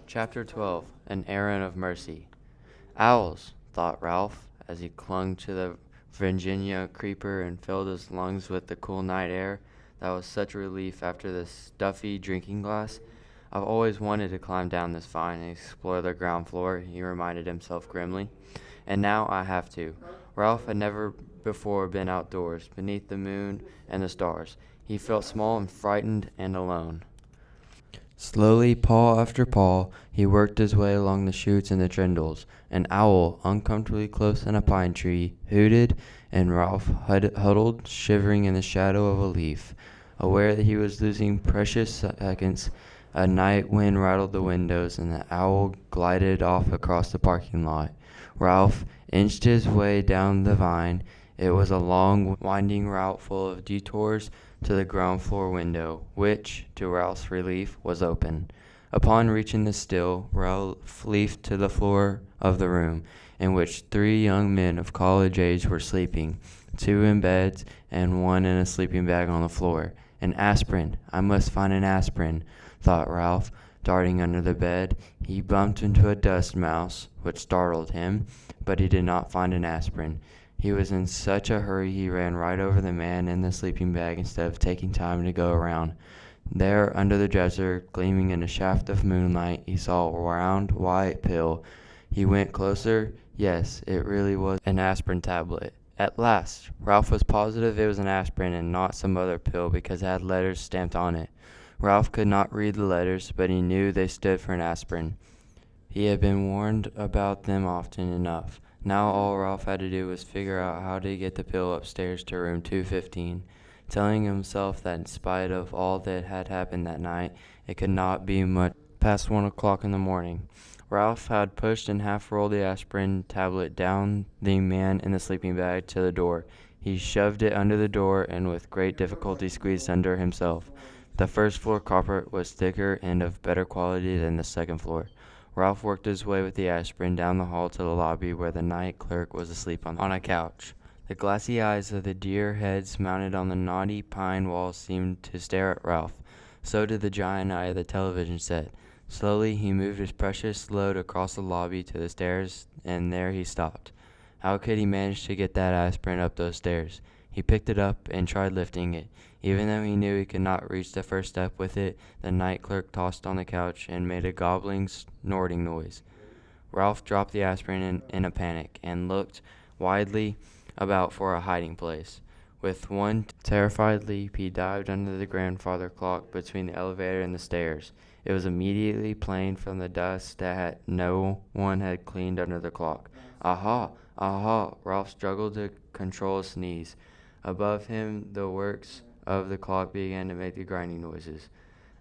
Chapter 12 An Errand of Mercy. Owls, thought Ralph, as he clung to the Virginia creeper and filled his lungs with the cool night air that was such a relief after the stuffy drinking glass. I've always wanted to climb down this vine and explore the ground floor, he reminded himself grimly. And now I have to. Ralph had never before been outdoors, beneath the moon and the stars. He felt small and frightened and alone. Slowly, paw after paw, he worked his way along the shoots and the trindles. An owl, uncomfortably close in a pine tree, hooted, and Ralph huddled, shivering in the shadow of a leaf. Aware that he was losing precious seconds, a night wind rattled the windows, and the owl glided off across the parking lot. Ralph inched his way down the vine. It was a long, winding route full of detours to the ground floor window, which, to Ralph's relief, was open. Upon reaching the sill, Ralph leaped to the floor of the room, in which 3 young men of college age were sleeping, 2 in beds and 1 in a sleeping bag on the floor. An aspirin! I must find an aspirin, thought Ralph. Darting under the bed, he bumped into a dust mouse, which startled him, but he did not find an aspirin. He was in such a hurry he ran right over the man in the sleeping bag instead of taking time to go around. There, under the dresser, gleaming in a shaft of moonlight, he saw a round, white pill. He went closer. Yes, it really was an aspirin tablet. At last! Ralph was positive it was an aspirin and not some other pill because it had letters stamped on it. Ralph could not read the letters, but he knew they stood for an aspirin. He had been warned about them often enough. Now all Ralph had to do was figure out how to get the pill upstairs to room 215, telling himself that in spite of all that had happened that night, it could not be much past 1 o'clock in the morning. Ralph had pushed and half-rolled the aspirin tablet down the man in the sleeping bag to the door. He shoved it under the door and with great difficulty squeezed under himself. The first-floor carpet was thicker and of better quality than the second floor. Ralph worked his way with the aspirin down the hall to the lobby where the night clerk was asleep on a couch. The glassy eyes of the deer heads mounted on the knotty pine walls seemed to stare at Ralph. So did the giant eye of the television set. Slowly he moved his precious load across the lobby to the stairs, and there he stopped. How could he manage to get that aspirin up those stairs? He picked it up and tried lifting it. Even though he knew he could not reach the first step with it, the night clerk tossed on the couch and made a gobbling, snorting noise. Ralph dropped the aspirin in a panic and looked widely about for a hiding place. With one terrified leap, he dived under the grandfather clock between the elevator and the stairs. It was immediately plain from the dust that no one had cleaned under the clock. Aha! Aha! Ralph struggled to control a sneeze. Above him, the works of the clock began to make the grinding noises.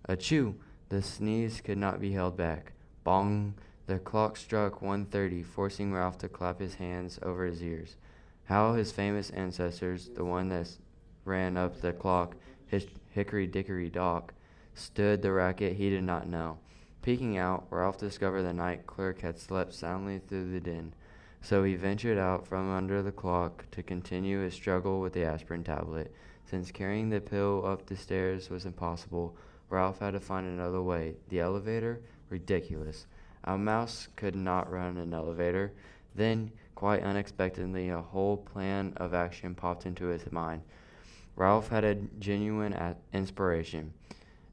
Achoo! The sneeze could not be held back. Bong! The clock struck 1:30, forcing Ralph to clap his hands over his ears. How his famous ancestors, the one that ran up the clock, Hickory-Dickory-Dock, stood the racket he did not know. Peeking out, Ralph discovered the night clerk had slept soundly through the din. So he ventured out from under the clock to continue his struggle with the aspirin tablet. Since carrying the pill up the stairs was impossible, Ralph had to find another way. The elevator? Ridiculous. A mouse could not run an elevator. Then, quite unexpectedly, a whole plan of action popped into his mind. Ralph had a genuine inspiration.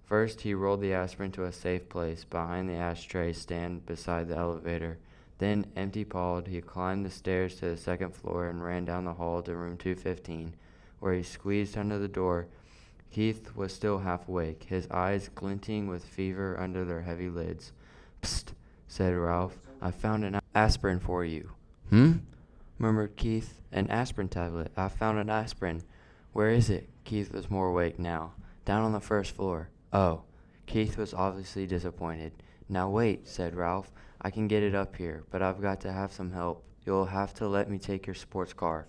First, he rolled the aspirin to a safe place behind the ashtray stand beside the elevator. Then, empty-pawed, he climbed the stairs to the second floor and ran down the hall to room 215, where he squeezed under the door. Keith was still half awake, his eyes glinting with fever under their heavy lids. Psst, said Ralph. I found an aspirin for you. Murmured Keith. An aspirin tablet. I found an aspirin. Where is it? Keith was more awake now. Down on the first floor. Oh. Keith was obviously disappointed. Now wait, said Ralph. I can get it up here, but I've got to have some help. You'll have to let me take your sports car.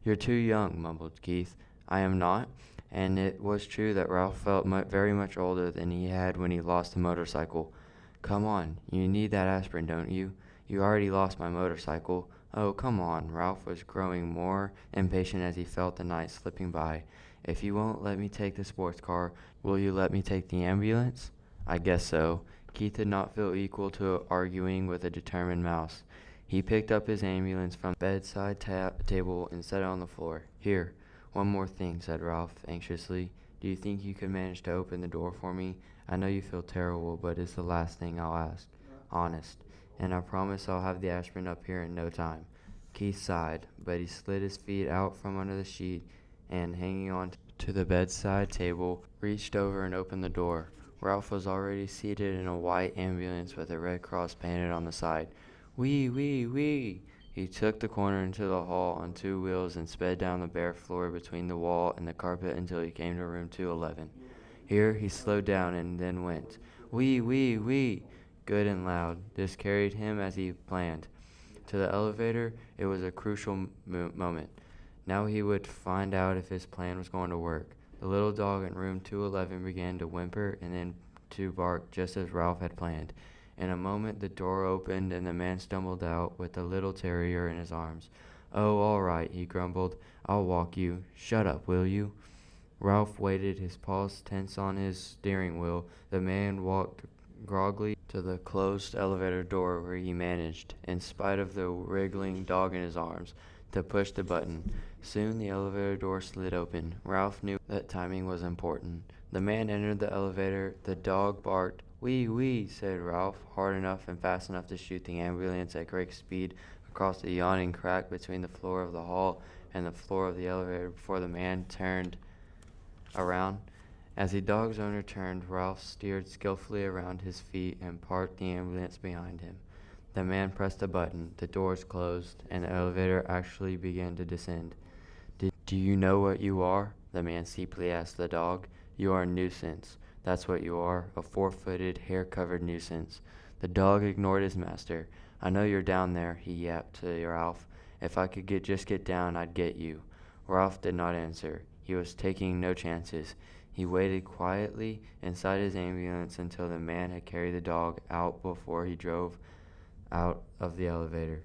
You're too young, mumbled Keith. I am not. And it was true that Ralph felt very much older than he had when he lost the motorcycle. Come on, you need that aspirin, don't you? You already lost my motorcycle. Oh, come on. Ralph was growing more impatient as he felt the night slipping by. If you won't let me take the sports car, will you let me take the ambulance? I guess so. Keith did not feel equal to arguing with a determined mouse. He picked up his ambulance from the bedside table and set it on the floor. "Here, one more thing," said Ralph anxiously. "Do you think you could manage to open the door for me? I know you feel terrible, but it's the last thing I'll ask. Honest. And I promise I'll have the aspirin up here in no time." Keith sighed, but he slid his feet out from under the sheet and, hanging on to the bedside table, reached over and opened the door. Ralph was already seated in a white ambulance with a red cross painted on the side. "Wee, wee, wee!" He took the corner into the hall on two wheels and sped down the bare floor between the wall and the carpet until he came to room 211. Here he slowed down and then went, "Wee, wee, wee!" good and loud. This carried him as he planned. To the elevator. It was a crucial moment. Now he would find out if his plan was going to work. The little dog in room 211 began to whimper and then to bark just as Ralph had planned. In a moment the door opened and the man stumbled out with the little terrier in his arms. "Oh, all right," he grumbled. "I'll walk you. Shut up, will you?" Ralph waited, his paws tense on his steering wheel. The man walked groggily to the closed elevator door where he managed, in spite of the wriggling dog in his arms, to push the button. Soon the elevator door slid open. Ralph knew that timing was important. The man entered the elevator. The dog barked. "Wee, wee," said Ralph, hard enough and fast enough to shoot the ambulance at great speed across the yawning crack between the floor of the hall and the floor of the elevator before the man turned around. As the dog's owner turned, Ralph steered skillfully around his feet and parked the ambulance behind him. The man pressed a button, the doors closed, and the elevator actually began to descend. Do you know what you are?" the man steeply asked the dog. "You are a nuisance. That's what you are, a four-footed, hair-covered nuisance." The dog ignored his master. "I know you're down there," he yapped to Ralph. "If I could just get down, I'd get you." Ralph did not answer. He was taking no chances. He waited quietly inside his ambulance until the man had carried the dog out before he drove out of the elevator.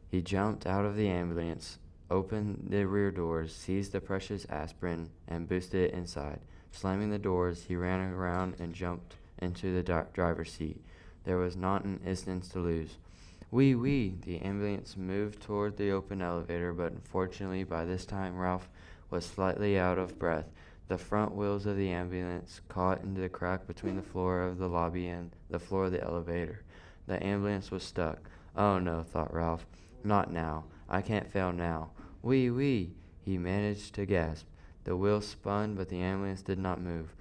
He jumped out of the ambulance, opened the rear doors, seized the precious aspirin, and boosted it inside. Slamming the doors, he ran around and jumped into the driver's seat. There was not an instant to lose. "Wee, wee!" The ambulance moved toward the open elevator, but unfortunately by this time Ralph was slightly out of breath. The front wheels of the ambulance caught into the crack between the floor of the lobby and the floor of the elevator. The ambulance was stuck. "Oh no," thought Ralph. "Not now. I can't fail now. Wee, wee!" He managed to gasp. The wheels spun, but the ambulance did not move.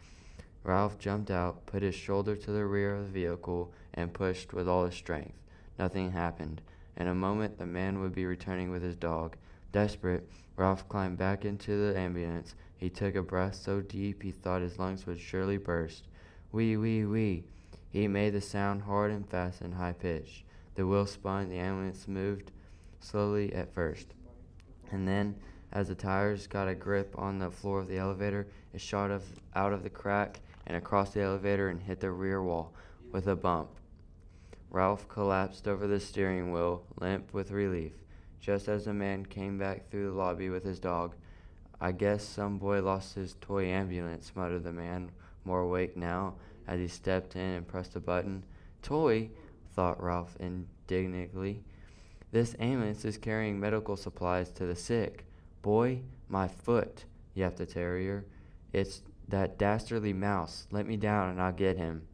Ralph jumped out, put his shoulder to the rear of the vehicle, and pushed with all his strength. Nothing happened. In a moment the man would be returning with his dog. Desperate, Ralph climbed back into the ambulance. He took a breath so deep he thought his lungs would surely burst. "Wee, wee, wee!" He made the sound hard and fast and high-pitched. The wheels spun, the ambulance moved slowly at first, and then, as the tires got a grip on the floor of the elevator, it shot out of the crack and across the elevator and hit the rear wall with a bump. Ralph collapsed over the steering wheel, limp with relief. Just as the man came back through the lobby with his dog. "I guess some boy lost his toy ambulance," muttered the man, more awake now, as he stepped in and pressed a button. "Toy?" thought Ralph indignantly. "This ambulance is carrying medical supplies to the sick." "Boy, my foot," yapped the terrier. "It's that dastardly mouse. Let me down and I'll get him."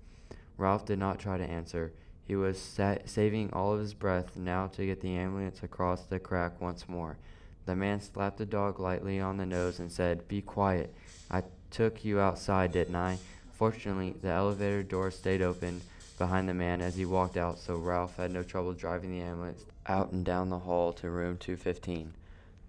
Ralph did not try to answer. He was saving all of his breath now to get the ambulance across the crack once more. The man slapped the dog lightly on the nose and said, "Be quiet. I took you outside, didn't I?" Fortunately, the elevator door stayed open behind the man as he walked out, so Ralph had no trouble driving the ambulance out and down the hall to room 215.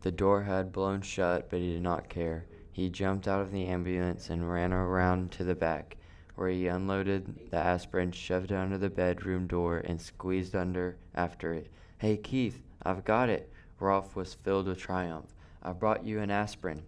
The door had blown shut, but he did not care. He jumped out of the ambulance and ran around to the back, where he unloaded the aspirin, shoved it under the bedroom door, and squeezed under after it. "Hey, Keith, I've got it!" Ralph was filled with triumph. "I brought you an aspirin."